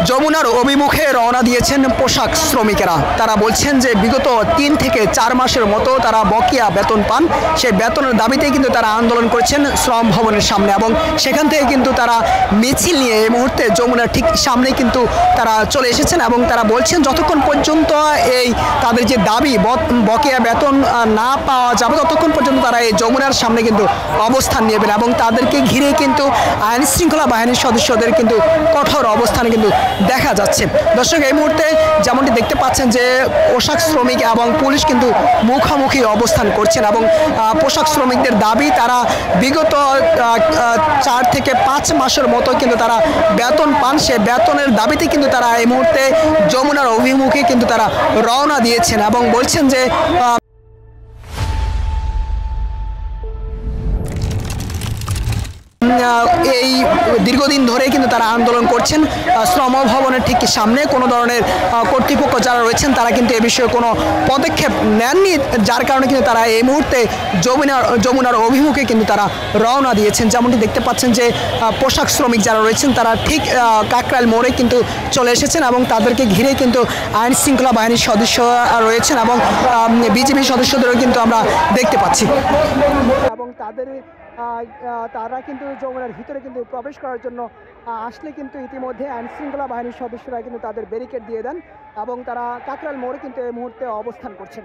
যমুনার অভিমুখে রওনা দিয়েছেন পোশাক শ্রমিকেরা। তারা বলছেন যে বিগত 3 থেকে 4 মাসের মতো তারা বকেয়া বেতন পান। সেই বেতনের দাবিতেই কিন্তু তারা আন্দোলন করেছেন শ্রম ভবনের সামনে, এবং সেখান থেকে কিন্তু তারা মিছিল নিয়ে এই মুহূর্তে যমুনার ঠিক সামনে কিন্তু তারা চলে এসেছেন, এবং তারা বলছেন যতক্ষণ পর্যন্ত এই তাদের যে দাবি বকেয়া বেতন না পাওয়া যাবে ততক্ষণ পর্যন্ত তারা এই যমুনার সামনে কিন্তু অবস্থান নেবেন, এবং তাদেরকে ঘিরে কিন্তু আইন শৃঙ্খলা বাহিনীর সদস্যদের কিন্তু কঠোর অবস্থান কিন্তু দেখা যাচ্ছে। দর্শক, এই মুহূর্তে যেমনটি দেখতে পাচ্ছেন যে পোশাক শ্রমিক এবং পুলিশ কিন্তু মুখোমুখি অবস্থান করছেন, এবং পোশাক শ্রমিকদের দাবি তারা বিগত 4 থেকে 5 মাসের মতো কিন্তু তারা বেতন পান। সে বেতনের দাবিতে কিন্তু তারা এই মুহূর্তে যমুনার অভিমুখে কিন্তু তারা রওনা দিয়েছেন, এবং বলছেন যে এই দীর্ঘদিন ধরে কিন্তু তারা আন্দোলন করছেন শ্রম ভবনের ঠিক সামনে। কোনো ধরনের কর্তৃপক্ষ যারা রয়েছেন তারা কিন্তু এ বিষয়ে কোনো পদক্ষেপ নেননি, যার কারণে কিন্তু তারা এই মুহূর্তে যমুনার অভিমুখে কিন্তু তারা রওনা দিয়েছেন। যেমনটি দেখতে পাচ্ছেন যে পোশাক শ্রমিক যারা রয়েছেন তারা ঠিক কাকরাইল মোড়ে কিন্তু চলে এসেছেন, এবং তাদেরকে ঘিরে কিন্তু আইন শৃঙ্খলা বাহিনীর সদস্য রয়েছেন, এবং বিজিবি সদস্যদেরও কিন্তু আমরা দেখতে পাচ্ছি, এবং তারা কিন্তু যমুনার ভিতরে কিন্তু প্রবেশ করার জন্য আসলে কিন্তু ইতিমধ্যে আইন শৃঙ্খলা বাহিনীর সদস্যরা কিন্তু তাদের ব্যারিকেড দিয়ে দেন, এবং তারা কাকরাইল মোড়ে কিন্তু এই মুহূর্তে অবস্থান করছেন।